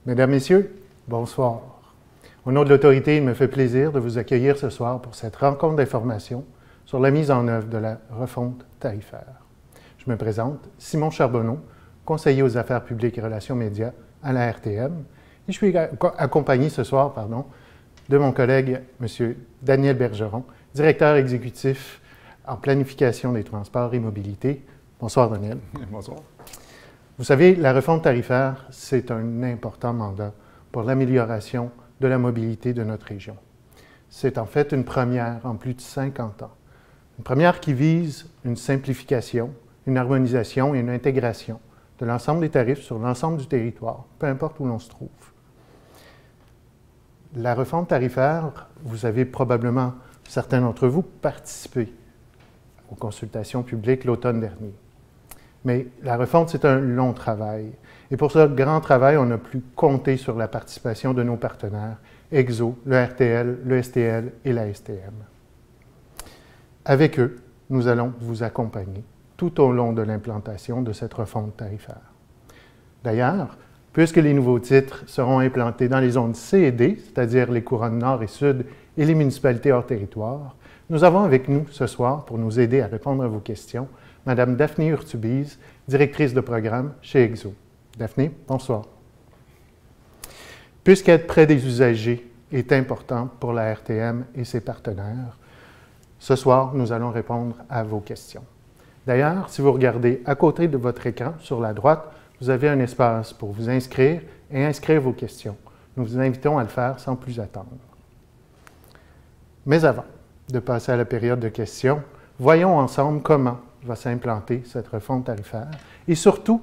Mesdames, Messieurs, bonsoir. Au nom de l'Autorité, il me fait plaisir de vous accueillir ce soir pour cette rencontre d'information sur la mise en œuvre de la refonte tarifaire. Je me présente, Simon Charbonneau, conseiller aux affaires publiques et relations médias à la RTM, et je suis accompagné ce soir de mon collègue, M. Daniel Bergeron, directeur exécutif en planification des transports et mobilité. Bonsoir, Daniel. Bonsoir. Vous savez, la refonte tarifaire, c'est un important mandat pour l'amélioration de la mobilité de notre région. C'est en fait une première en plus de 50 ans. Une première qui vise une simplification, une harmonisation et une intégration de l'ensemble des tarifs sur l'ensemble du territoire, peu importe où l'on se trouve. La refonte tarifaire, vous avez probablement, certains d'entre vous, participé aux consultations publiques l'automne dernier. Mais la refonte, c'est un long travail. Et pour ce grand travail, on a pu compter sur la participation de nos partenaires, EXO, le RTL, le STL et la STM. Avec eux, nous allons vous accompagner tout au long de l'implantation de cette refonte tarifaire. D'ailleurs, puisque les nouveaux titres seront implantés dans les zones C et D, c'est-à-dire les couronnes nord et sud et les municipalités hors territoire, nous avons avec nous ce soir, pour nous aider à répondre à vos questions, Mme Daphné Urtubise, directrice de programme chez EXO. Daphné, bonsoir. Puisqu'être près des usagers est important pour la RTM et ses partenaires, ce soir, nous allons répondre à vos questions. D'ailleurs, si vous regardez à côté de votre écran, sur la droite, vous avez un espace pour vous inscrire et inscrire vos questions. Nous vous invitons à le faire sans plus attendre. Mais avant de passer à la période de questions, voyons ensemble comment va s'implanter cette refonte tarifaire et surtout,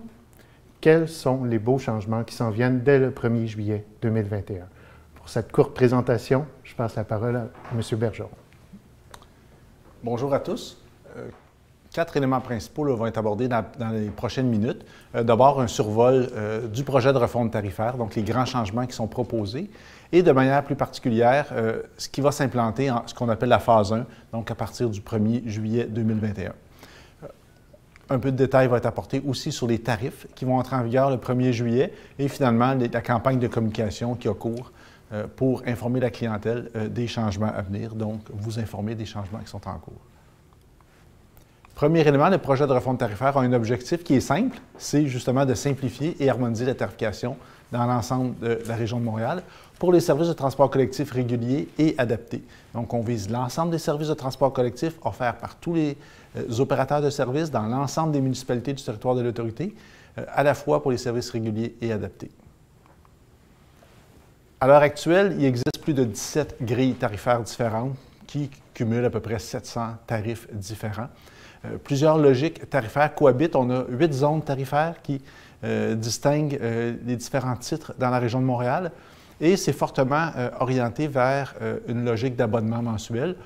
quels sont les beaux changements qui s'en viennent dès le 1er juillet 2021. Pour cette courte présentation, je passe la parole à M. Bergeron. Bonjour à tous. 4 éléments principaux vont être abordés dans les prochaines minutes. D'abord, un survol du projet de refonte tarifaire, donc les grands changements qui sont proposés, et de manière plus particulière, ce qui va s'implanter en ce qu'on appelle la phase 1, donc à partir du 1er juillet 2021. Un peu de détails va être apporté aussi sur les tarifs qui vont entrer en vigueur le 1er juillet et finalement la campagne de communication qui a cours pour informer la clientèle des changements à venir, donc vous informer des changements qui sont en cours. Premier élément, le projet de refonte tarifaire a un objectif qui est simple, c'est justement de simplifier et harmoniser la tarification dans l'ensemble de la région de Montréal pour les services de transport collectif réguliers et adaptés. Donc, on vise l'ensemble des services de transport collectif offerts par tous les opérateurs de services dans l'ensemble des municipalités du territoire de l'Autorité, à la fois pour les services réguliers et adaptés. À l'heure actuelle, il existe plus de 17 grilles tarifaires différentes qui cumulent à peu près 700 tarifs différents. Plusieurs logiques tarifaires cohabitent. On a 8 zones tarifaires qui distinguent les différents titres dans la région de Montréal et c'est fortement orienté vers une logique d'abonnement mensuel.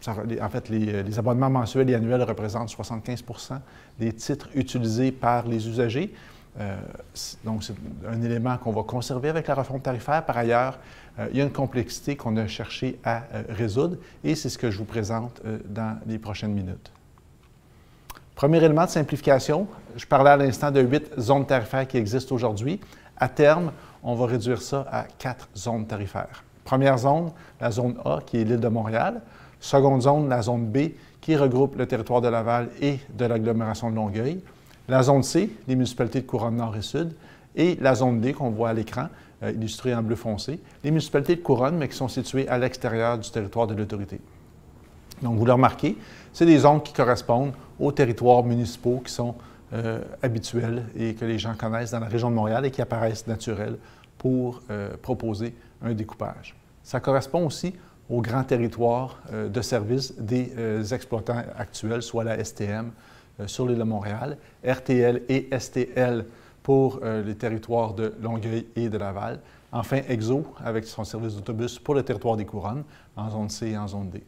En fait, les abonnements mensuels et annuels représentent 75 des titres utilisés par les usagers. Donc, c'est un élément qu'on va conserver avec la refonte tarifaire. Par ailleurs, il y a une complexité qu'on a cherché à résoudre et c'est ce que je vous présente dans les prochaines minutes. Premier élément de simplification, je parlais à l'instant de 8 zones tarifaires qui existent aujourd'hui. À terme, on va réduire ça à 4 zones tarifaires. Première zone, la zone A, qui est l'île de Montréal. Seconde zone, la zone B, qui regroupe le territoire de Laval et de l'agglomération de Longueuil. La zone C, les municipalités de Couronne Nord et Sud. Et la zone D, qu'on voit à l'écran, illustrée en bleu foncé, les municipalités de Couronne, mais qui sont situées à l'extérieur du territoire de l'Autorité. Donc, vous le remarquez, c'est des zones qui correspondent aux territoires municipaux qui sont habituels et que les gens connaissent dans la région de Montréal et qui apparaissent naturels pour proposer un découpage. Ça correspond aussi aux grands territoires de service des exploitants actuels, soit la STM sur l'île de Montréal, RTL et STL pour les territoires de Longueuil et de Laval. Enfin, EXO avec son service d'autobus pour le territoire des Couronnes, en zone C et en zone D.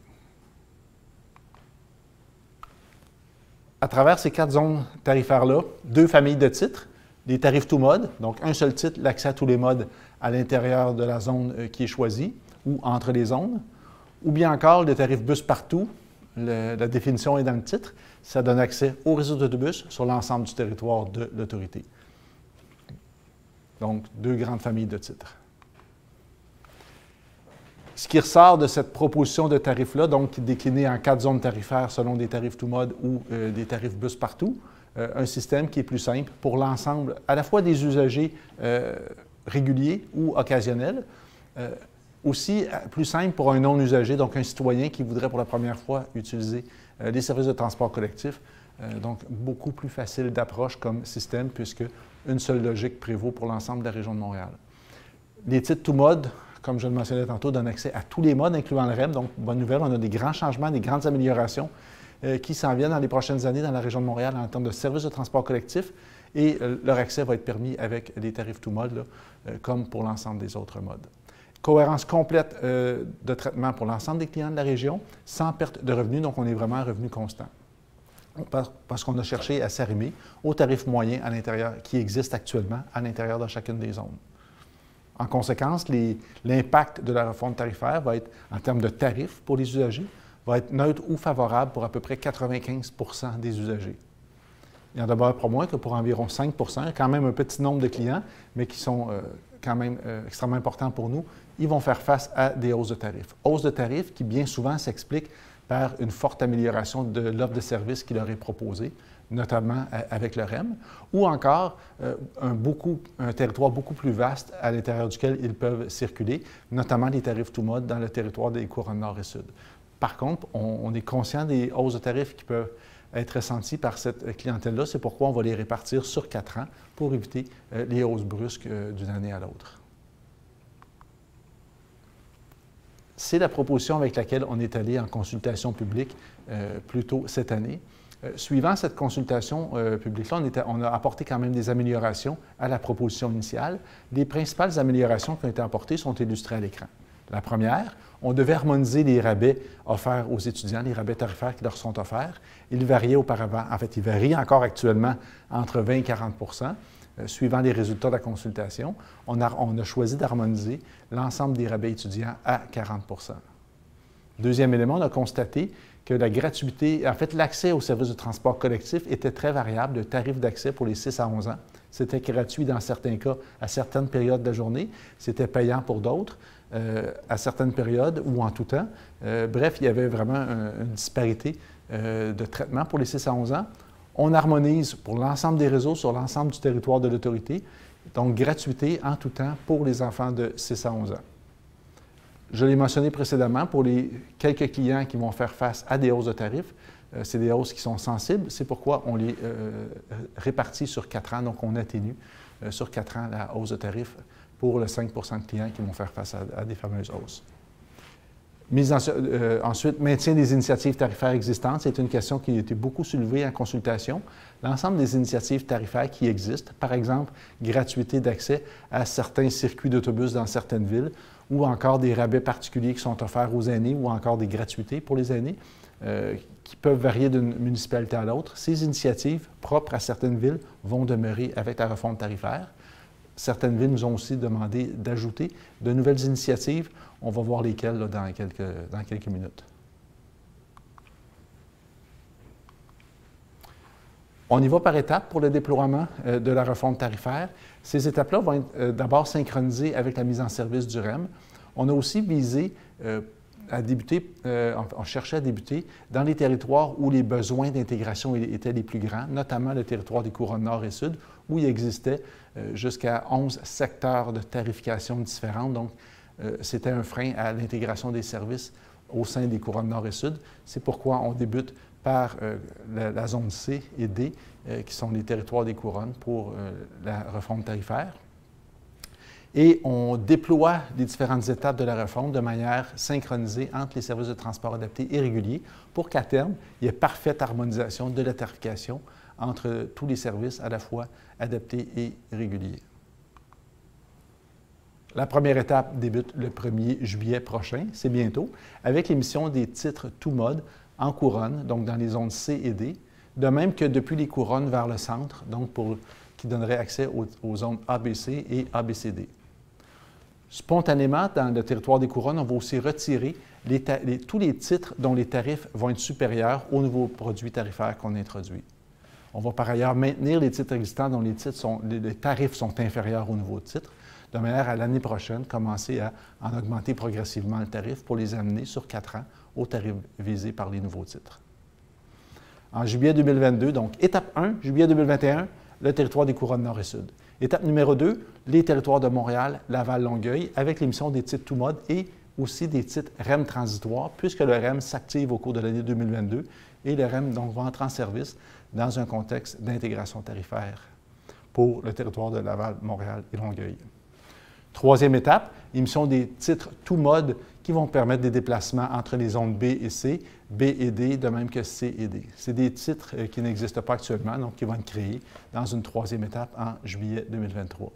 À travers ces 4 zones tarifaires-là, 2 familles de titres, les tarifs tout modes, donc un seul titre, l'accès à tous les modes à l'intérieur de la zone qui est choisie ou entre les zones, ou bien encore le tarif bus partout, la définition est dans le titre, ça donne accès au réseau d'autobus sur l'ensemble du territoire de l'Autorité. Donc, 2 grandes familles de titres. Ce qui ressort de cette proposition de tarifs-là, donc déclinée en 4 zones tarifaires selon des tarifs tout mode ou des tarifs bus partout, un système qui est plus simple pour l'ensemble à la fois des usagers réguliers ou occasionnels, aussi plus simple pour un non-usager, donc un citoyen qui voudrait pour la première fois utiliser les services de transport collectif. Donc, beaucoup plus facile d'approche comme système puisque une seule logique prévaut pour l'ensemble de la région de Montréal. Les titres tout mode, comme je le mentionnais tantôt, donnent accès à tous les modes, incluant le REM. Donc, bonne nouvelle, on a des grands changements, des grandes améliorations qui s'en viennent dans les prochaines années dans la région de Montréal en termes de services de transport collectif et leur accès va être permis avec les tarifs tout mode, comme pour l'ensemble des autres modes. Cohérence complète de traitement pour l'ensemble des clients de la région, sans perte de revenus, donc on est vraiment à revenu constant. Parce qu'on a cherché à s'arrimer aux tarifs moyens à l'intérieur qui existent actuellement à l'intérieur de chacune des zones. En conséquence, l'impact de la refonte tarifaire va être, en termes de tarifs pour les usagers, va être neutre ou favorable pour à peu près 95 des usagers. Il en demeure pas moins que pour environ 5 quand même un petit nombre de clients, mais qui sont quand même extrêmement importants pour nous, ils vont faire face à des hausses de tarifs. Hausses de tarifs qui bien souvent s'expliquent par une forte amélioration de l'offre de services qui leur est proposée, notamment avec le REM, ou encore un territoire beaucoup plus vaste à l'intérieur duquel ils peuvent circuler, notamment les tarifs tout mode dans le territoire des couronnes nord et sud. Par contre, on est conscient des hausses de tarifs qui peuvent être ressenties par cette clientèle-là. C'est pourquoi on va les répartir sur 4 ans pour éviter les hausses brusques d'une année à l'autre. C'est la proposition avec laquelle on est allé en consultation publique plus tôt cette année. Suivant cette consultation publique-là, on a apporté quand même des améliorations à la proposition initiale. Les principales améliorations qui ont été apportées sont illustrées à l'écran. La première, on devait harmoniser les rabais offerts aux étudiants, les rabais tarifaires qui leur sont offerts. Ils variaient auparavant, en fait, ils varient encore actuellement entre 20 et 40 suivant les résultats de la consultation. On a choisi d'harmoniser l'ensemble des rabais étudiants à 40 Deuxième élément, on a constaté que la gratuité, en fait, l'accès aux services de transport collectif était très variable, le tarif d'accès pour les 6 à 11 ans. C'était gratuit dans certains cas à certaines périodes de la journée, c'était payant pour d'autres. À certaines périodes ou en tout temps. Bref, il y avait vraiment une disparité de traitement pour les 6 à 11 ans. On harmonise pour l'ensemble des réseaux sur l'ensemble du territoire de l'autorité, donc gratuité en tout temps pour les enfants de 6 à 11 ans. Je l'ai mentionné précédemment, pour les quelques clients qui vont faire face à des hausses de tarifs, c'est des hausses qui sont sensibles, c'est pourquoi on les répartit sur 4 ans, donc on atténue sur 4 ans la hausse de tarifs pour le 5 de clients qui vont faire face à des fameuses hausses. Ensuite, maintien des initiatives tarifaires existantes, c'est une question qui a été beaucoup soulevée en consultation. L'ensemble des initiatives tarifaires qui existent, par exemple, gratuité d'accès à certains circuits d'autobus dans certaines villes, ou encore des rabais particuliers qui sont offerts aux aînés, ou encore des gratuités pour les aînés, qui peuvent varier d'une municipalité à l'autre. Ces initiatives propres à certaines villes vont demeurer avec la refonte tarifaire. Certaines villes nous ont aussi demandé d'ajouter de nouvelles initiatives. On va voir lesquelles là, dans quelques minutes. On y va par étapes pour le déploiement de la refonte tarifaire. Ces étapes-là vont être d'abord synchronisées avec la mise en service du REM. On a aussi visé à débuter, on cherchait à débuter dans les territoires où les besoins d'intégration étaient les plus grands, notamment le territoire des couronnes nord et sud, où il existait jusqu'à 11 secteurs de tarification différentes. Donc, c'était un frein à l'intégration des services au sein des couronnes nord et sud. C'est pourquoi on débute par la zone C et D, qui sont les territoires des couronnes pour la refonte tarifaire. Et on déploie les différentes étapes de la refonte de manière synchronisée entre les services de transport adaptés et réguliers pour qu'à terme, il y ait parfaite harmonisation de la tarification entre tous les services à la fois adaptés et réguliers. La première étape débute le 1er juillet prochain, c'est bientôt, avec l'émission des titres tout mode en couronne, donc dans les zones C et D, de même que depuis les couronnes vers le centre, donc qui donnerait accès aux zones ABC et ABCD. Spontanément, dans le territoire des couronnes, on va aussi retirer tous les titres dont les tarifs vont être supérieurs aux nouveaux produits tarifaires qu'on introduit. On va par ailleurs maintenir les titres existants dont les tarifs sont inférieurs au nouveau titre, de manière à l'année prochaine commencer à en augmenter progressivement le tarif pour les amener sur 4 ans aux tarifs visés par les nouveaux titres. En juillet 2022, donc étape 1, juillet 2021, le territoire des couronnes nord et sud. Étape numéro 2, les territoires de Montréal, Laval, Longueuil, avec l'émission des titres tout mode et aussi des titres REM transitoires, puisque le REM s'active au cours de l'année 2022 et le REM donc va entrer en service dans un contexte d'intégration tarifaire pour le territoire de Laval, Montréal et Longueuil. Troisième étape, émission des titres tout mode qui vont permettre des déplacements entre les zones B et C, B et D, de même que C et D. C'est des titres qui n'existent pas actuellement, donc qui vont être créés dans une troisième étape en juillet 2023.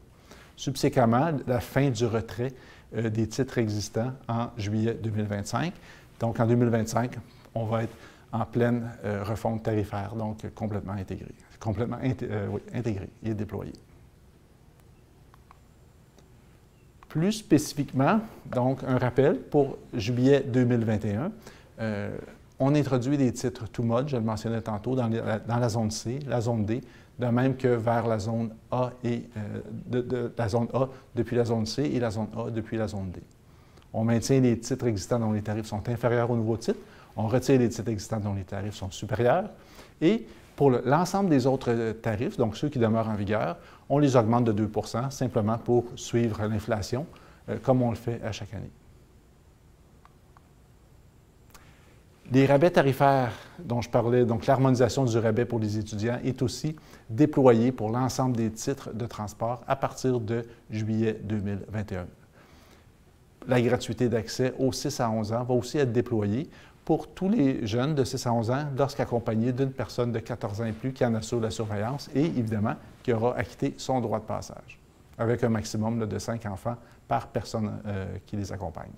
Subséquemment, la fin du retrait des titres existants en juillet 2025. Donc, en 2025, on va être en pleine refonte tarifaire, donc complètement intégré. Intégré et déployé. Plus spécifiquement, donc un rappel, pour juillet 2021, on introduit des titres tout mode, je le mentionnais tantôt, dans la zone C, la zone D, de même que vers la zone A et la zone A depuis la zone C et la zone A depuis la zone D. On maintient les titres existants dont les tarifs sont inférieurs au nouveau titre, on retire les titres existants dont les tarifs sont supérieurs, et pour l'ensemble des autres tarifs, donc ceux qui demeurent en vigueur, on les augmente de 2 % simplement pour suivre l'inflation, comme on le fait à chaque année. Les rabais tarifaires dont je parlais, donc l'harmonisation du rabais pour les étudiants, est aussi déployée pour l'ensemble des titres de transport à partir de juillet 2021. La gratuité d'accès aux 6 à 11 ans va aussi être déployée pour tous les jeunes de 6 à 11 ans lorsqu'accompagnés d'une personne de 14 ans et plus qui en assure la surveillance et, évidemment, qui aura acquitté son droit de passage, avec un maximum de 5 enfants par personne qui les accompagne.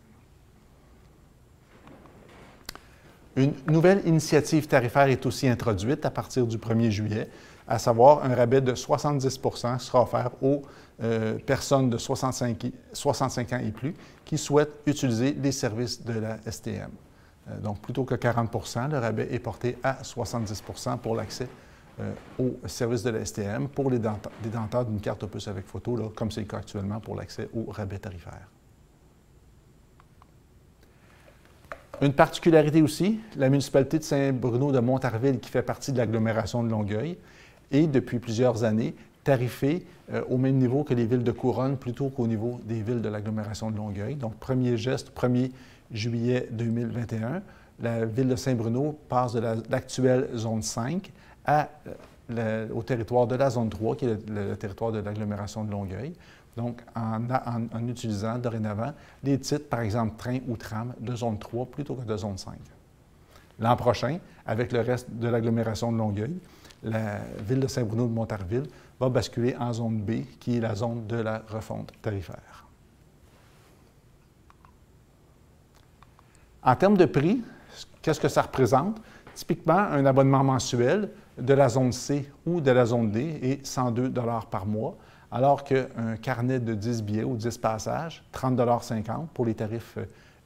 Une nouvelle initiative tarifaire est aussi introduite à partir du 1er juillet, à savoir un rabais de 70 % sera offert aux personnes de 65 ans et plus qui souhaitent utiliser les services de la STM. Donc, plutôt que 40 %, le rabais est porté à 70 % pour l'accès aux services de la STM pour les détenteurs d'une carte opus avec photo, là, comme c'est le cas actuellement pour l'accès au rabais tarifaire. Une particularité aussi, la municipalité de Saint-Bruno de Montarville, qui fait partie de l'agglomération de Longueuil, est depuis plusieurs années tarifée au même niveau que les villes de couronne plutôt qu'au niveau des villes de l'agglomération de Longueuil. Donc, premier geste, 1er juillet 2021, la ville de Saint-Bruno passe de l'actuelle zone 5 au territoire de la zone 3, qui est le territoire de l'agglomération de Longueuil. Donc, en utilisant dorénavant des titres, par exemple, train ou tram de zone 3 plutôt que de zone 5. L'an prochain, avec le reste de l'agglomération de Longueuil, la ville de Saint-Bruno de Montarville va basculer en zone B, qui est la zone de la refonte tarifaire. En termes de prix, qu'est-ce que ça représente? Typiquement, un abonnement mensuel de la zone C ou de la zone D est 102 $ par mois, alors qu'un carnet de 10 billets ou 10 passages, 30,50 $ pour les tarifs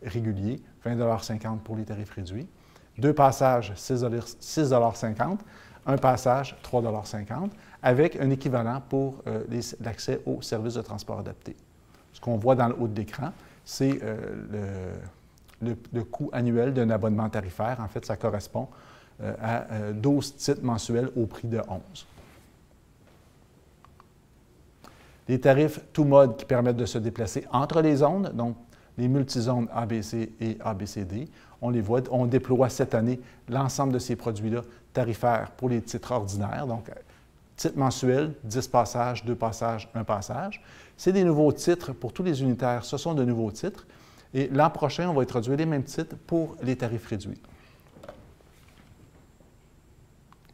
réguliers, 20,50 $ pour les tarifs réduits. 2 passages, 6,50 $, un passage, 3,50 $, avec un équivalent pour l'accès aux services de transport adaptés. Ce qu'on voit dans le haut de l'écran, c'est le coût annuel d'un abonnement tarifaire. En fait, ça correspond à 12 titres mensuels au prix de 11. Les tarifs tout mode qui permettent de se déplacer entre les zones, donc les multizones ABC et ABCD, on les voit, on déploie cette année l'ensemble de ces produits-là tarifaires pour les titres ordinaires, donc titres mensuels, 10 passages, 2 passages, 1 passage. C'est des nouveaux titres pour tous les unitaires, ce sont de nouveaux titres. Et l'an prochain, on va introduire les mêmes titres pour les tarifs réduits.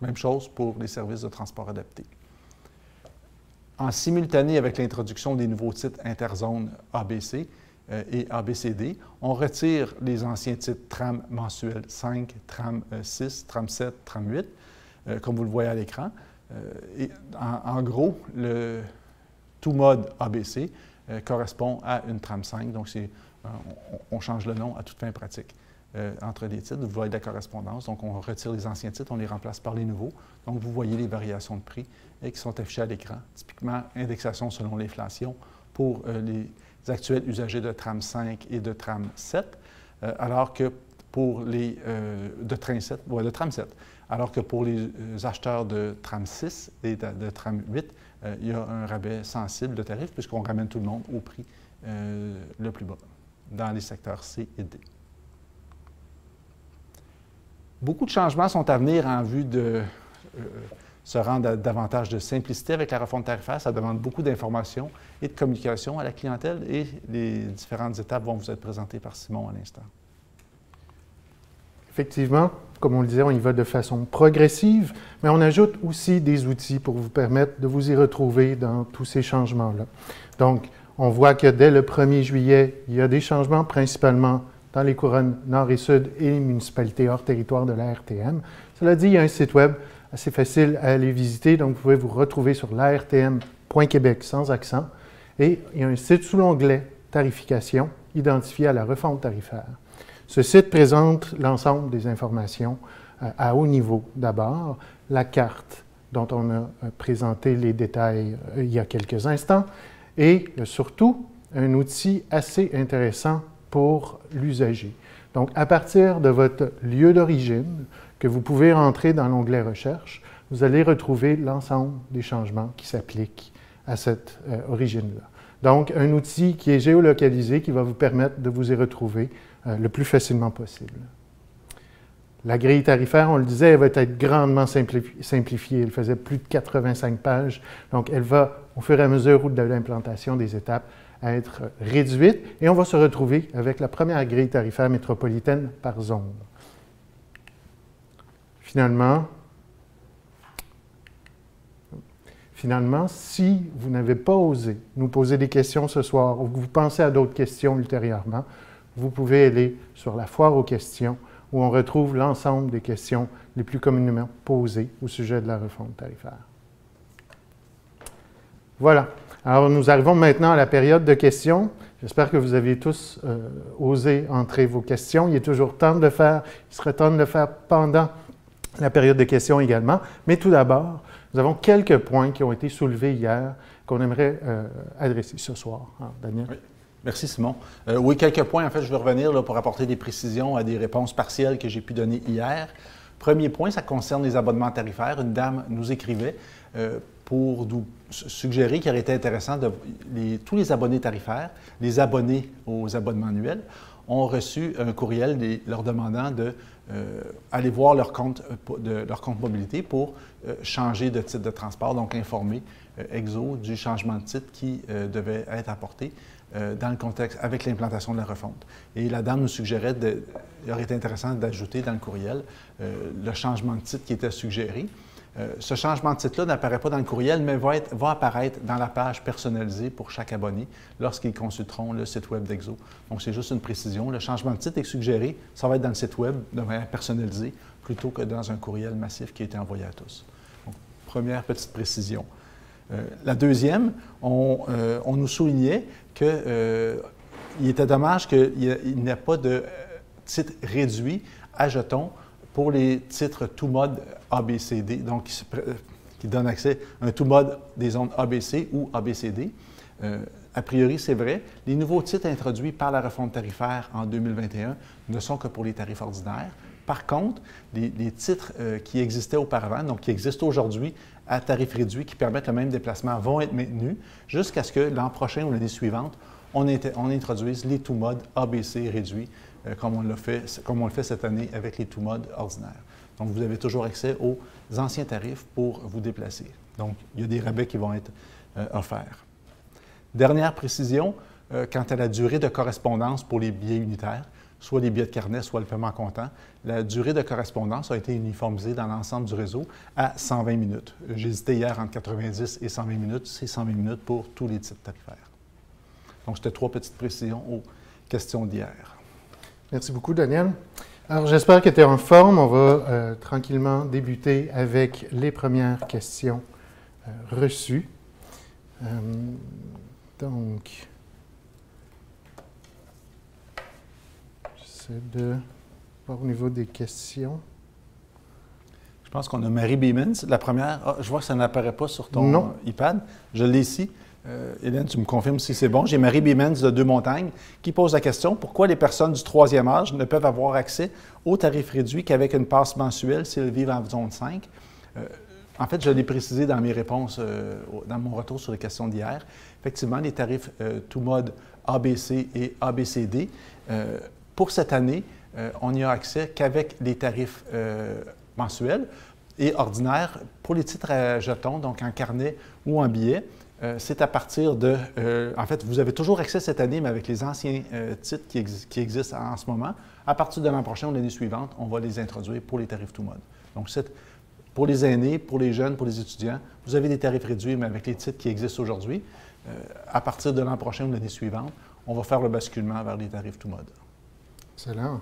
Même chose pour les services de transport adaptés. En simultané avec l'introduction des nouveaux titres interzones ABC et ABCD, on retire les anciens titres tram mensuels 5, tram 6, tram 7, tram 8, comme vous le voyez à l'écran. En gros, le tout mode ABC correspond à une tram 5, donc on change le nom à toute fin pratique. entre les titres. Vous voyez de la correspondance. Donc, on retire les anciens titres, on les remplace par les nouveaux. Donc, vous voyez les variations de prix qui sont affichées à l'écran. Typiquement, indexation selon l'inflation pour les actuels usagers de tram 5 et de tram 7, alors que pour les de tram 7, alors que pour les acheteurs de tram 6 et de tram 8, il y a un rabais sensible de tarif puisqu'on ramène tout le monde au prix le plus bas dans les secteurs C et D. Beaucoup de changements sont à venir en vue de se rendre davantage de simplicité avec la refonte tarifaire. Ça demande beaucoup d'informations et de communication à la clientèle et les différentes étapes vont vous être présentées par Simon à l'instant. Effectivement, comme on le disait, on y va de façon progressive, mais on ajoute aussi des outils pour vous permettre de vous y retrouver dans tous ces changements-là. Donc, on voit que dès le 1er juillet, il y a des changements principalement dans les couronnes nord et sud et les municipalités hors territoire de la RTM. Cela dit, il y a un site web assez facile à aller visiter, donc vous pouvez vous retrouver sur lartm.québec sans accent, et il y a un site sous l'onglet Tarification, identifié à la refonte tarifaire. Ce site présente l'ensemble des informations à haut niveau. D'abord, la carte dont on a présenté les détails il y a quelques instants, et surtout un outil assez intéressant pour l'usager. Donc, à partir de votre lieu d'origine, que vous pouvez entrer dans l'onglet Recherche, vous allez retrouver l'ensemble des changements qui s'appliquent à cette origine-là. Donc, un outil qui est géolocalisé, qui va vous permettre de vous y retrouver le plus facilement possible. La grille tarifaire, on le disait, elle va être grandement simplifiée. Elle faisait plus de 85 pages. Donc, elle va, au fur et à mesure de l'implantation des étapes, être réduite. Et on va se retrouver avec la première grille tarifaire métropolitaine par zone. Finalement, si vous n'avez pas osé nous poser des questions ce soir ou que vous pensez à d'autres questions ultérieurement, vous pouvez aller sur la foire aux questions où on retrouve l'ensemble des questions les plus communément posées au sujet de la refonte tarifaire. Voilà. Alors, nous arrivons maintenant à la période de questions. J'espère que vous avez tous osé entrer vos questions. Il est toujours temps de le faire. Il serait temps de le faire pendant la période de questions également. Mais tout d'abord, nous avons quelques points qui ont été soulevés hier qu'on aimerait adresser ce soir. Alors, Daniel? Oui. Merci, Simon. Oui, quelques points. En fait, je vais revenir là, pour apporter des précisions à des réponses partielles que j'ai pu donner hier. Premier point, ça concerne les abonnements tarifaires. Une dame nous écrivait pour nous suggérer qu'il aurait été intéressant de tous les abonnés tarifaires, les abonnés aux abonnements annuels, ont reçu un courriel leur demandant d'aller voir leur compte mobilité pour changer de titre de transport, donc informer EXO du changement de titre qui devait être apporté dans le contexte avec l'implantation de la refonte. Et la dame nous suggérait, il aurait été intéressant d'ajouter dans le courriel le changement de titre qui était suggéré. Ce changement de titre-là n'apparaît pas dans le courriel, mais va apparaître dans la page personnalisée pour chaque abonné lorsqu'ils consulteront le site web d'EXO. Donc, c'est juste une précision. Le changement de titre est suggéré, ça va être dans le site web de manière personnalisée plutôt que dans un courriel massif qui a été envoyé à tous. Donc, première petite précision. La deuxième, on nous soulignait qu'il était dommage qu'il n'y ait pas de titre réduit à jetons pour les titres tout mode ABCD, donc qui donnent accès à un tout mode des zones ABC ou ABCD. A priori, c'est vrai. Les nouveaux titres introduits par la refonte tarifaire en 2021 ne sont que pour les tarifs ordinaires. Par contre, les titres qui existaient auparavant, donc qui existent aujourd'hui à tarif réduit, qui permettent le même déplacement, vont être maintenus jusqu'à ce que l'an prochain ou l'année suivante, on introduise les tout modes ABC réduits, comme on le fait cette année avec les tout modes ordinaires. Donc, vous avez toujours accès aux anciens tarifs pour vous déplacer. Donc, il y a des rabais qui vont être offerts. Dernière précision, quant à la durée de correspondance pour les billets unitaires, soit les billets de carnet, soit le paiement comptant, la durée de correspondance a été uniformisée dans l'ensemble du réseau à 120 minutes. J'hésitais hier entre 90 et 120 minutes. C'est 120 minutes pour tous les titres tarifaires. Donc, c'était 3 petites précisions aux questions d'hier. Merci beaucoup, Daniel. Alors, j'espère que tu es en forme. On va tranquillement débuter avec les premières questions reçues. Donc, j'essaie de Au niveau des questions. Je pense qu'on a Marie Biemans. La première, je vois que ça n'apparaît pas sur ton iPad. Je l'ai ici. Hélène, tu me confirmes si c'est bon. J'ai Marie Biemans de Deux-Montagnes qui pose la question: pourquoi les personnes du troisième âge ne peuvent avoir accès aux tarifs réduits qu'avec une passe mensuelle s'ils vivent en zone 5? En fait, je l'ai précisé dans mes réponses, dans mon retour sur les questions d'hier. Effectivement, les tarifs tout mode ABC et ABCD, pour cette année, on n'y a accès qu'avec les tarifs mensuels et ordinaires pour les titres à jetons, donc en carnet ou en billet. C'est à partir de... en fait, vous avez toujours accès cette année, mais avec les anciens titres qui existent en ce moment. À partir de l'an prochain ou l'année suivante, on va les introduire pour les tarifs tout mode. Donc, pour les aînés, pour les jeunes, pour les étudiants, vous avez des tarifs réduits, mais avec les titres qui existent aujourd'hui. À partir de l'an prochain ou l'année suivante, on va faire le basculement vers les tarifs tout mode. Excellent.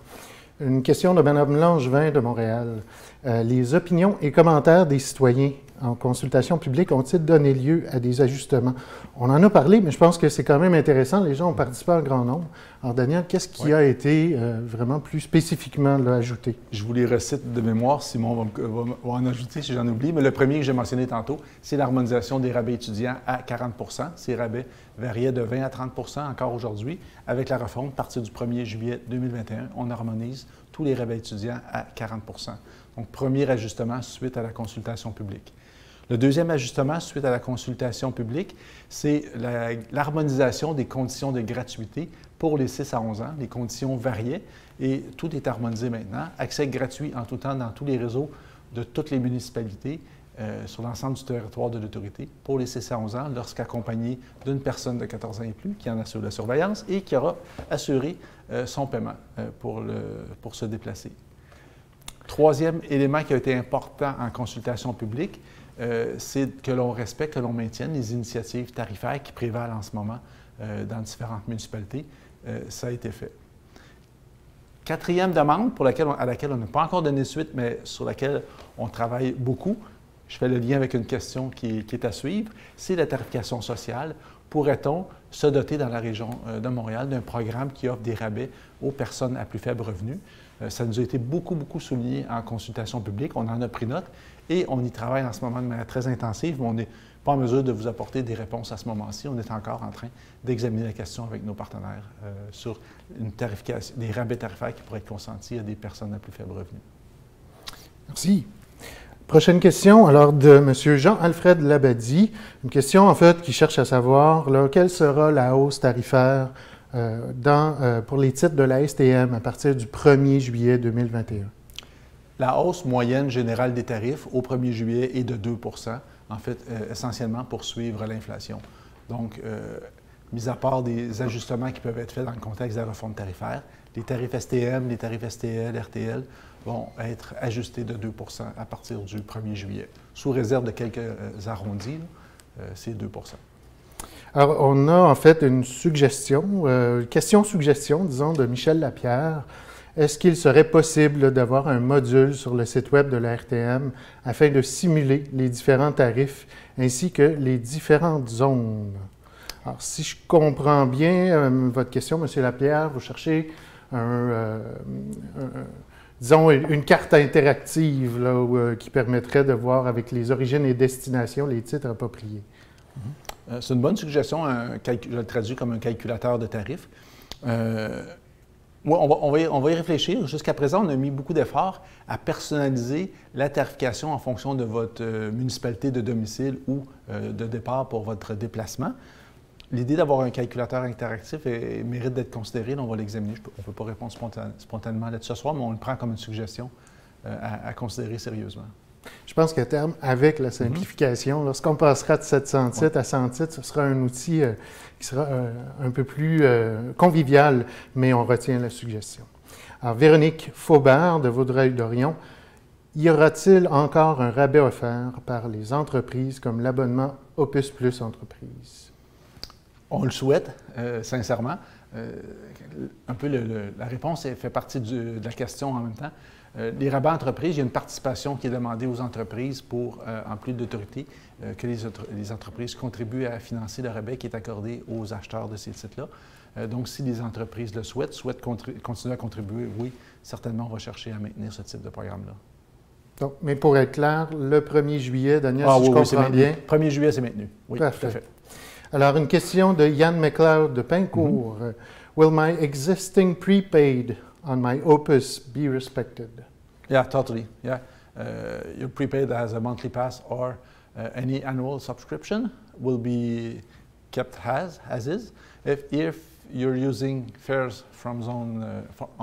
Une question de Mme Langevin de Montréal. Les opinions et commentaires des citoyens en consultation publique ont-ils donné lieu à des ajustements? On en a parlé, mais je pense que c'est quand même intéressant. Les gens ont participé en grand nombre. Alors, Daniel, qu'est-ce qui a été vraiment plus spécifiquement là, ajouté? Je vous les recite de mémoire. Simon va en ajouter si j'en oublie. Mais le premier que j'ai mentionné tantôt, c'est l'harmonisation des rabais étudiants à 40 %. Ces rabais variaient de 20 à 30 % encore aujourd'hui. Avec la refonte, à partir du 1er juillet 2021, on harmonise tous les rabais étudiants à 40 %. Donc, premier ajustement suite à la consultation publique. Le deuxième ajustement suite à la consultation publique, c'est l'harmonisation des conditions de gratuité pour les 6 à 11 ans. Les conditions variaient et tout est harmonisé maintenant. Accès gratuit en tout temps dans tous les réseaux de toutes les municipalités sur l'ensemble du territoire de l'autorité pour les 6 à 11 ans lorsqu'accompagné d'une personne de 14 ans et plus qui en assure la surveillance et qui aura assuré son paiement pour se déplacer. Troisième élément qui a été important en consultation publique, c'est que l'on respecte, que l'on maintienne les initiatives tarifaires qui prévalent en ce moment dans différentes municipalités. Ça a été fait. Quatrième demande à laquelle on n'a pas encore donné suite, mais sur laquelle on travaille beaucoup, je fais le lien avec une question qui est à suivre, c'est la tarification sociale. Pourrait-on se doter dans la région de Montréal d'un programme qui offre des rabais aux personnes à plus faible revenu? Ça nous a été beaucoup souligné en consultation publique. On en a pris note et on y travaille en ce moment de manière très intensive, mais on n'est pas en mesure de vous apporter des réponses à ce moment-ci. On est encore en train d'examiner la question avec nos partenaires sur une tarification, des rabais tarifaires qui pourraient être consentis à des personnes à plus faible revenu. Merci. Prochaine question, alors de M. Jean-Alfred Labadie. Une question, en fait, qui cherche à savoir là, quelle sera la hausse tarifaire pour les titres de la STM à partir du 1er juillet 2021. La hausse moyenne générale des tarifs au 1er juillet est de 2 %, en fait, essentiellement pour suivre l'inflation. Donc, mis à part des ajustements qui peuvent être faits dans le contexte de la refonte tarifaire, les tarifs STM, les tarifs STL, RTL vont être ajustés de 2 % à partir du 1er juillet. Sous réserve de quelques arrondis, c'est 2 %. Alors, on a en fait une suggestion, question-suggestion, disons, de Michel Lapierre. Est-ce qu'il serait possible d'avoir un module sur le site web de la RTM afin de simuler les différents tarifs ainsi que les différentes zones? Alors, si je comprends bien votre question, M. Lapierre, vous cherchez disons, une carte interactive là, qui permettrait de voir avec les origines et destinations les titres appropriés. C'est une bonne suggestion, je le traduis comme un calculateur de tarifs. Oui, on va y réfléchir. Jusqu'à présent, on a mis beaucoup d'efforts à personnaliser la tarification en fonction de votre municipalité de domicile ou de départ pour votre déplacement. L'idée d'avoir un calculateur interactif mérite d'être considérée. On va l'examiner. On ne peut pas répondre spontanément là-dessus ce soir, mais on le prend comme une suggestion à considérer sérieusement. Je pense qu'à terme, avec la simplification, lorsqu'on passera de 700 titres à 100 titres, ce sera un outil qui sera un peu plus convivial, mais on retient la suggestion. Alors, Véronique Faubert de Vaudreuil-Dorion, y aura-t-il encore un rabais offert par les entreprises comme l'abonnement Opus Plus Entreprise? On le souhaite, sincèrement. Un peu la réponse fait partie de la question en même temps. Les rabais entreprises, il y a une participation qui est demandée aux entreprises pour, en plus d'autorité, que les entreprises contribuent à financer le rabais qui est accordé aux acheteurs de ces titres-là. Donc, si les entreprises le souhaitent continuer à contribuer, oui, certainement, on va chercher à maintenir ce type de programme-là. Donc, mais pour être clair, le 1er juillet, Daniel, si oui, je comprends bien. 1er juillet, c'est maintenu. Oui, Parfait. tout à fait. Alors, une question de Yann McLeod de Pincourt. Will my existing prepaid on my Opus be respected? Yeah, totally. Yeah. Your prepaid as a monthly pass or any annual subscription will be kept as is. If you're using fares from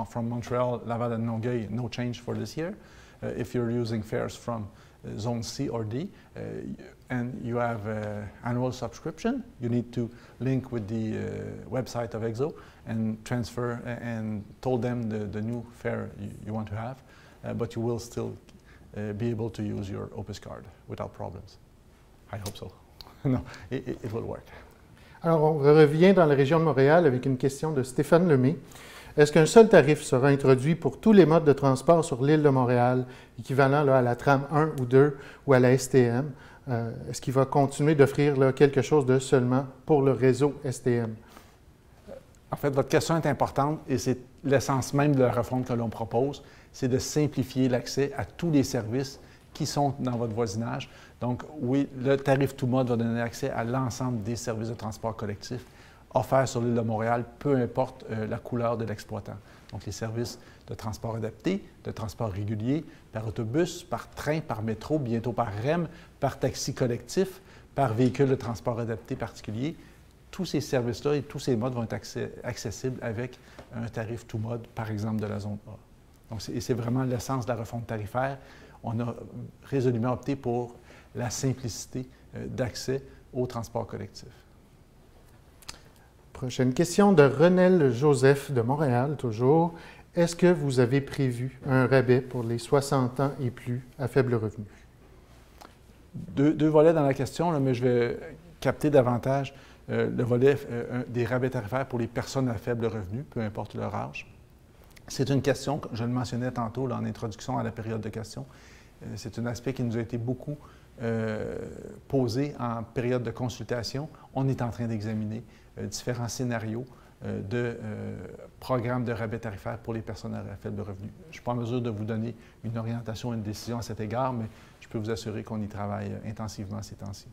from Montreal, Laval, and Longueuil, no change for this year. If you're using fares from Zone C or D, and you have an annual subscription, you need to link with the website of EXO and transfer and told them the new fare you want to have, but you will still be able to use your Opus card without problems. I hope so. No, it will work. Alors, on revient dans la région de Montréal avec une question de Stéphane Lemay. Est-ce qu'un seul tarif sera introduit pour tous les modes de transport sur l'île de Montréal, équivalent là, à la tram 1 ou 2 ou à la STM? Est-ce qu'il va continuer d'offrir quelque chose de seulement pour le réseau STM? En fait, votre question est importante et c'est l'essence même de la refonte que l'on propose, c'est de simplifier l'accès à tous les services qui sont dans votre voisinage. Donc, oui, le tarif tout mode va donner accès à l'ensemble des services de transport collectif offerts sur l'île de Montréal, peu importe la couleur de l'exploitant. Donc, les services de transport adapté, de transport régulier, par autobus, par train, par métro, bientôt par REM, par taxi collectif, par véhicule de transport adapté particulier. Tous ces services-là et tous ces modes vont être accessibles avec un tarif tout mode, par exemple, de la zone A. Donc, c'est vraiment l'essence de la refonte tarifaire. On a résolument opté pour la simplicité d'accès au transport collectif. Prochaine question de Renel Joseph de Montréal, toujours. Est-ce que vous avez prévu un rabais pour les 60 ans et plus à faible revenu? Deux volets dans la question, là, mais je vais capter davantage le volet des rabais tarifaires pour les personnes à faible revenu, peu importe leur âge. C'est une question, comme je le mentionnais tantôt là, en introduction à la période de questions, c'est un aspect qui nous a été beaucoup posé en période de consultation. On est en train d'examiner différents scénarios de programmes de rabais tarifaires pour les personnes à faible revenu. Je ne suis pas en mesure de vous donner une orientation, une décision à cet égard, mais je peux vous assurer qu'on y travaille intensivement ces temps-ci.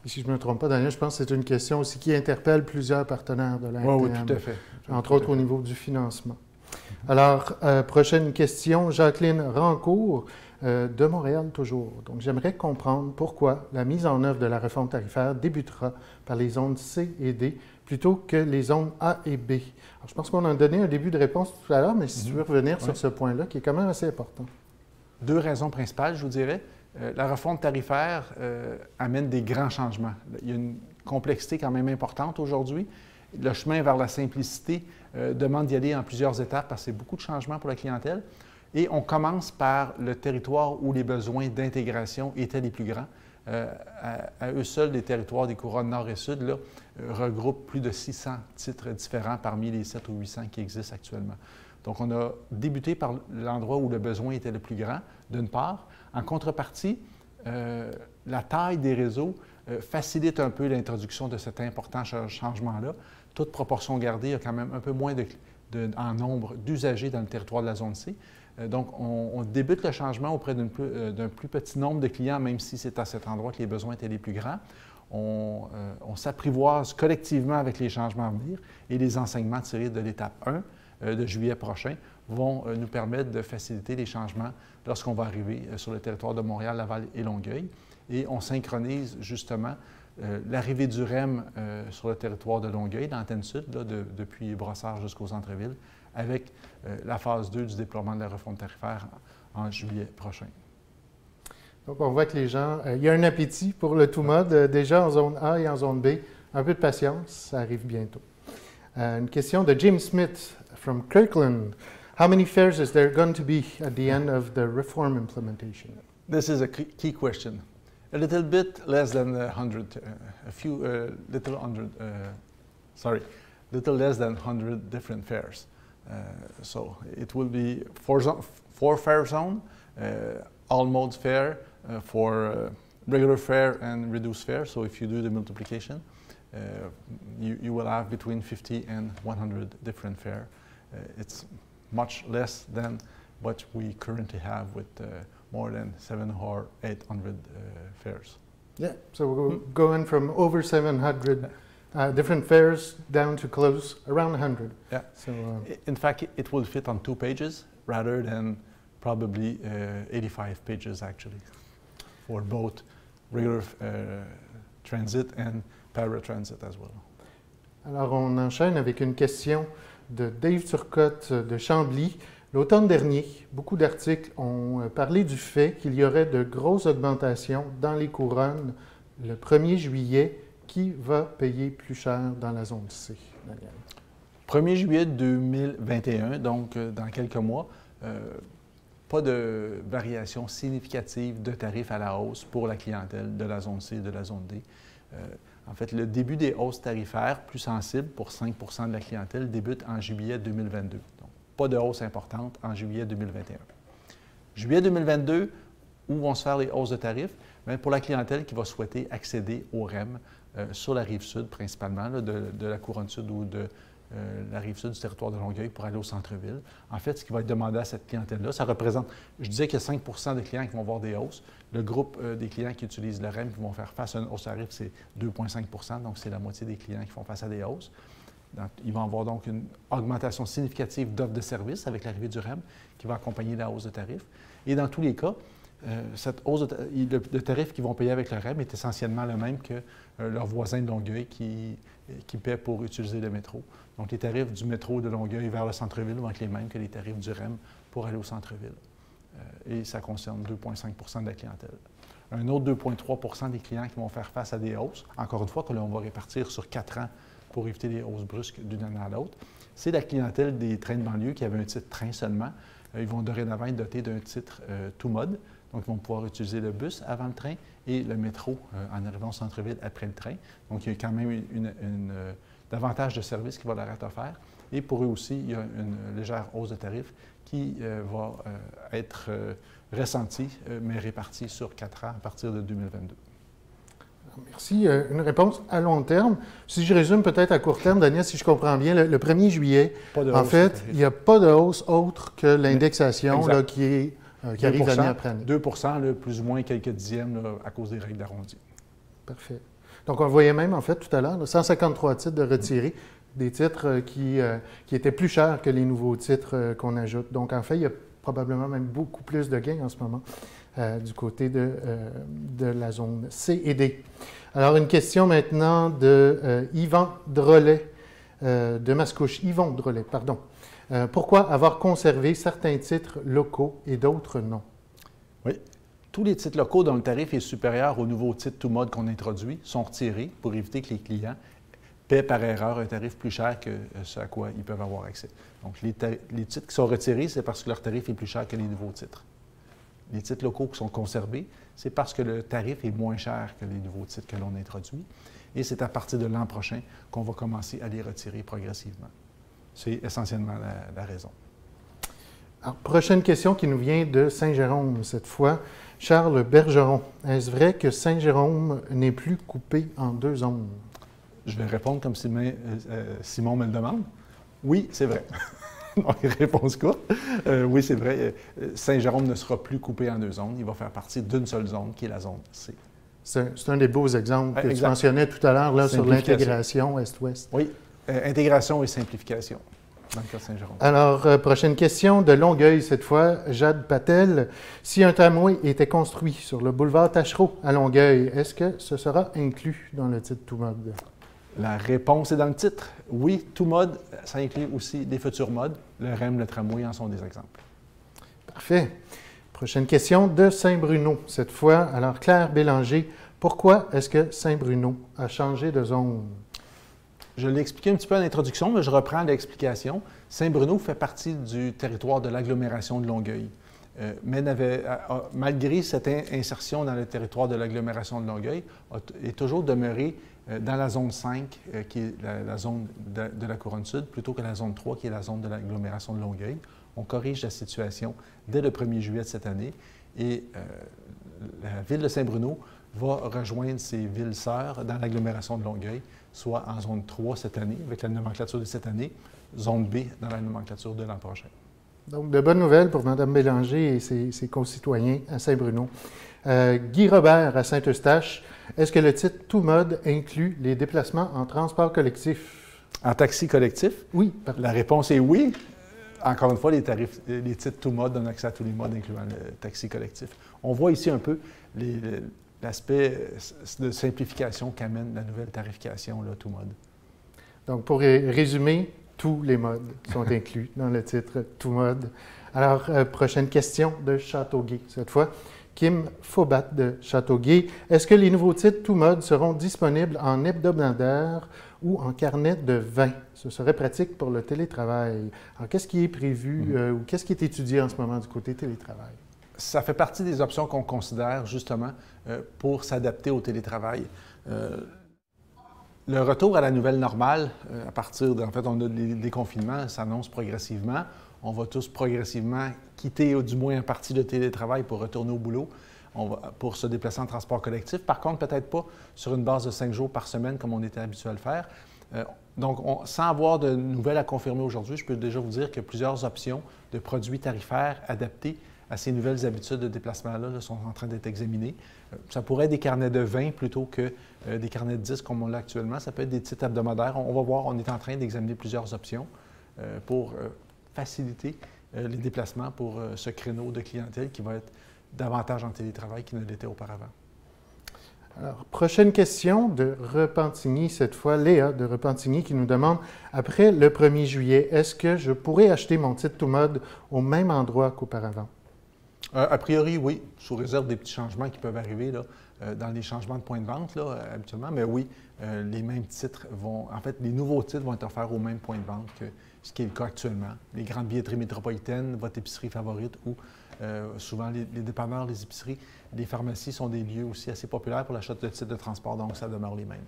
Et si je ne me trompe pas, Daniel, je pense que c'est une question aussi qui interpelle plusieurs partenaires de l'ARTM, oui, tout à fait. Entre autres au niveau du financement. Alors, prochaine question, Jacqueline Rancourt de Montréal toujours. Donc, j'aimerais comprendre pourquoi la mise en œuvre de la refonte tarifaire débutera par les zones C et D plutôt que les zones A et B. Alors, je pense qu'on a donné un début de réponse tout à l'heure, mais si tu veux revenir sur ce point-là, qui est quand même assez important. Deux raisons principales, je vous dirais. La refonte tarifaire amène des grands changements. Il y a une complexité quand même importante aujourd'hui. Le chemin vers la simplicité demande d'y aller en plusieurs étapes parce que c'est beaucoup de changements pour la clientèle. Et on commence par le territoire où les besoins d'intégration étaient les plus grands. À eux seuls, les territoires des couronnes nord et sud là, regroupent plus de 600 titres différents parmi les 700 ou 800 qui existent actuellement. Donc, on a débuté par l'endroit où le besoin était le plus grand, d'une part. En contrepartie, la taille des réseaux facilite un peu l'introduction de cet important changement-là. Toute proportion gardée, il y a quand même un peu moins en nombre d'usagers dans le territoire de la zone C. Donc, on débute le changement auprès d'un plus petit nombre de clients, même si c'est à cet endroit que les besoins étaient les plus grands. On s'apprivoise collectivement avec les changements à venir et les enseignements tirés de l'étape 1 de juillet prochain vont nous permettre de faciliter les changements lorsqu'on va arriver sur le territoire de Montréal, Laval et Longueuil. Et on synchronise justement l'arrivée du REM sur le territoire de Longueuil, l'antenne sud, là, depuis Brossard jusqu'au centre-ville, avec la phase 2 du déploiement de la refonte tarifaire en juillet prochain. Donc, on voit que les gens, il y a un appétit pour le tout mode, déjà en zone A et en zone B. Un peu de patience, ça arrive bientôt. Une question de James Smith from Kirkland. How many fares is there going to be at the end of the reform implementation? This is a key question. A little bit less than 100, little less than 100 different fares. So it will be four fare zone, all modes fare for regular fare and reduced fare. So if you do the multiplication, you will have between 50 and 100 different fare. It's much less than what we currently have with more than 700 or 800 fares. Yeah, so we're going from over 700 different fares down to close around 100. Yeah. So, in fact, it will fit on 2 pages rather than probably 85 pages actually for both regular transit and paratransit as well. Alors, on enchaîne avec une question de Dave Turcotte de Chambly. L'automne dernier, beaucoup d'articles ont parlé du fait qu'il y aurait de grosses augmentations dans les couronnes le 1er juillet. Qui va payer plus cher dans la zone C, Daniel? 1er juillet 2021, donc dans quelques mois, pas de variation significative de tarifs à la hausse pour la clientèle de la zone C et de la zone D. En fait, le début des hausses tarifaires plus sensibles pour 5 de la clientèle débute en juillet 2022. Donc, pas de hausse importante en juillet 2021. Juillet 2022, où vont se faire les hausses de tarifs? Bien, pour la clientèle qui va souhaiter accéder au REM sur la rive sud principalement, là, de la couronne sud ou de la rive sud du territoire de Longueuil pour aller au centre-ville. En fait, ce qui va être demandé à cette clientèle-là, ça représente, je disais qu'il y a 5 des clients qui vont voir des hausses. Le groupe des clients qui utilisent le REM qui vont faire face à une hausse tarif, c'est 2,5 donc c'est la moitié des clients qui font face à des hausses. Donc, ils vont avoir donc une augmentation significative d'offres de services avec l'arrivée du REM qui va accompagner la hausse de tarif. Et dans tous les cas, cette hausse de tarif qu'ils vont payer avec le REM est essentiellement le même que leurs voisins de Longueuil qui paient pour utiliser le métro. Donc, les tarifs du métro de Longueuil vers le centre-ville vont être les mêmes que les tarifs du REM pour aller au centre-ville. Et ça concerne 2,5 de la clientèle. Un autre 2,3 des clients qui vont faire face à des hausses, encore une fois, que l'on va répartir sur 4 ans pour éviter les hausses brusques d'une année à l'autre, c'est la clientèle des trains de banlieue qui avait un titre train seulement. Ils vont dorénavant être dotés d'un titre tout mode. Donc, ils vont pouvoir utiliser le bus avant le train et le métro en arrivant au centre-ville après le train. Donc, il y a quand même davantage de services qui va leur être offert. Et pour eux aussi, il y a une légère hausse de tarifs qui va être ressentie, mais répartie sur 4 ans à partir de 2022. Merci. Une réponse à long terme. Si je résume peut-être à court terme, Daniel, si je comprends bien, le 1er juillet, en fait, il n'y a pas de hausse autre que l'indexation qui arrive année après année. 2 là, plus ou moins quelques dixièmes là, à cause des règles d'arrondi. Parfait. Donc, on le voyait même, en fait, tout à l'heure, 153 titres de retirés, des titres qui étaient plus chers que les nouveaux titres qu'on ajoute. Donc, en fait, il y a probablement même beaucoup plus de gains en ce moment du côté de la zone C et D. Alors, une question maintenant de Yvan Drolet, de Mascouche. Yvon Drolet, pardon. Pourquoi avoir conservé certains titres locaux et d'autres non? Oui. Tous les titres locaux dont le tarif est supérieur au nouveau titre tout mode qu'on introduit sont retirés pour éviter que les clients paient par erreur un tarif plus cher que ce à quoi ils peuvent avoir accès. Donc, les titres qui sont retirés, c'est parce que leur tarif est plus cher que les nouveaux titres. Les titres locaux qui sont conservés, c'est parce que le tarif est moins cher que les nouveaux titres que l'on introduit. Et c'est à partir de l'an prochain qu'on va commencer à les retirer progressivement. C'est essentiellement la raison. Alors, prochaine question qui nous vient de Saint-Jérôme, cette fois. Charles Bergeron, est-ce vrai que Saint-Jérôme n'est plus coupé en 2 zones? Je vais répondre comme Simon me le demande. Oui, c'est vrai. Donc, réponse courte. Oui, c'est vrai. Saint-Jérôme ne sera plus coupé en 2 zones. Il va faire partie d'une seule zone, qui est la zone C. C'est un des beaux exemples que tu mentionnais tout à l'heure sur l'intégration Est-Ouest. Oui, intégration et simplification dans le cas de Saint-Jérôme. Alors, prochaine question de Longueuil, cette fois, Jade Patel. Si un tramway était construit sur le boulevard Taschereau à Longueuil, est-ce que ce sera inclus dans le titre tout mode? La réponse est dans le titre. Oui, tout mode, ça inclut aussi des futurs modes. Le REM, le tramway en sont des exemples. Parfait. Prochaine question de Saint-Bruno, cette fois. Alors, Claire Bélanger, pourquoi est-ce que Saint-Bruno a changé de zone? Je l'ai expliqué un petit peu en introduction, mais je reprends l'explication. Saint-Bruno fait partie du territoire de l'agglomération de Longueuil. Mais malgré cette insertion dans le territoire de l'agglomération de Longueuil, est toujours demeuré dans la zone 5, qui est la zone de la Couronne Sud, plutôt que la zone 3, qui est la zone de l'agglomération de Longueuil. On corrige la situation dès le 1er juillet de cette année et la Ville de Saint-Bruno va rejoindre ses villes sœurs dans l'agglomération de Longueuil, soit en zone 3 cette année, avec la nomenclature de cette année, zone B dans la nomenclature de l'an prochain. Donc, de bonnes nouvelles pour Mme Bélanger et ses concitoyens à Saint-Bruno. Guy Robert à Saint-Eustache, est-ce que le titre « Tout mode » inclut les déplacements en transport collectif? En taxi collectif? Oui. La réponse est oui. Encore une fois, les titres Tout mode donnent accès à tous les modes, incluant le taxi collectif. On voit ici un peu l'aspect de simplification qu'amène la nouvelle tarification, là, Tout mode. Donc, pour résumer, tous les modes sont inclus dans le titre « Tout mode ». Alors, prochaine question de Châteauguay, cette fois. Kim Faubat de Châteauguay. Est-ce que les nouveaux titres Tout mode seront disponibles en hebdomadaire ou en carnet de vin? Ce serait pratique pour le télétravail. Alors, qu'est-ce qui est prévu ou qu'est-ce qui est étudié en ce moment du côté télétravail? Ça fait partie des options qu'on considère justement pour s'adapter au télétravail. Le retour à la nouvelle normale, à partir en fait, on a les déconfinements, s'annonce progressivement. On va tous progressivement quitter, ou du moins en partie, le télétravail pour retourner au boulot, pour se déplacer en transport collectif. Par contre, peut-être pas sur une base de 5 jours par semaine comme on était habitué à le faire. Donc, sans avoir de nouvelles à confirmer aujourd'hui, je peux déjà vous dire que plusieurs options de produits tarifaires adaptés à ces nouvelles habitudes de déplacement-là sont en train d'être examinées. Ça pourrait être des carnets de vin plutôt que des carnets de disques comme on l'a actuellement. Ça peut être des titres hebdomadaires. On va voir, on est en train d'examiner plusieurs options pour faciliter les déplacements pour ce créneau de clientèle qui va être davantage en télétravail qu'il ne l'était auparavant. Alors, prochaine question de Repentigny, cette fois Léa de Repentigny qui nous demande « Après le 1er juillet, est-ce que je pourrais acheter mon titre Tout mode au même endroit qu'auparavant? » A priori, oui, sous réserve des petits changements qui peuvent arriver là, dans les changements de points de vente là, habituellement. Mais oui, les mêmes titres en fait, les nouveaux titres vont être offerts au même point de vente que ce qui est le cas actuellement. Les grandes billetteries métropolitaines, votre épicerie favorite ou souvent les dépanneurs, les épiceries, les pharmacies sont des lieux aussi assez populaires pour l'achat de titres de transport, donc ça demeure les mêmes.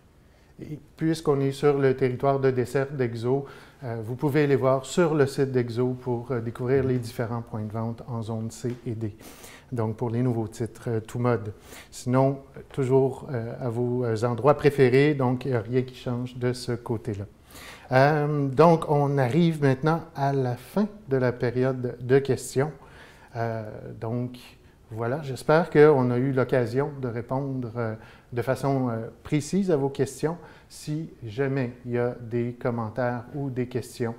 Et puisqu'on est sur le territoire de dessert d'Exo, vous pouvez aller voir sur le site d'Exo pour découvrir les différents points de vente en zone C et D. Donc, pour les nouveaux titres Tout mode. Sinon, toujours à vos endroits préférés, donc il n'y a rien qui change de ce côté-là. Donc, on arrive maintenant à la fin de la période de questions. Donc, voilà, j'espère qu'on a eu l'occasion de répondre de façon précise à vos questions. Si jamais il y a des commentaires ou des questions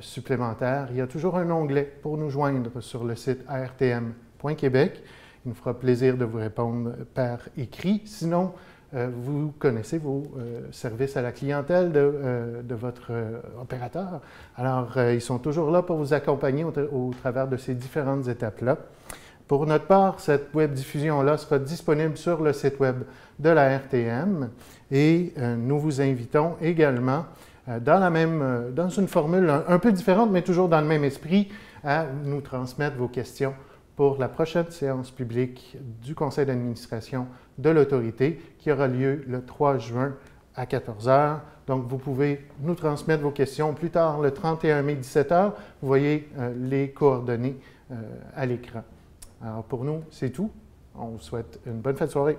supplémentaires, il y a toujours un onglet pour nous joindre sur le site artm.québec. Il nous fera plaisir de vous répondre par écrit. Sinon, vous connaissez vos services à la clientèle de votre opérateur. Alors, ils sont toujours là pour vous accompagner au travers de ces différentes étapes-là. Pour notre part, cette web diffusion-là sera disponible sur le site web de la RTM et nous vous invitons également, dans une formule un peu différente, mais toujours dans le même esprit, à nous transmettre vos questions pour la prochaine séance publique du Conseil d'administration de l'Autorité qui aura lieu le 3 juin à 14 h. Donc, vous pouvez nous transmettre vos questions plus tard, le 31 mai, 17 h. Vous voyez les coordonnées à l'écran. Alors, pour nous, c'est tout. On vous souhaite une bonne fin de soirée.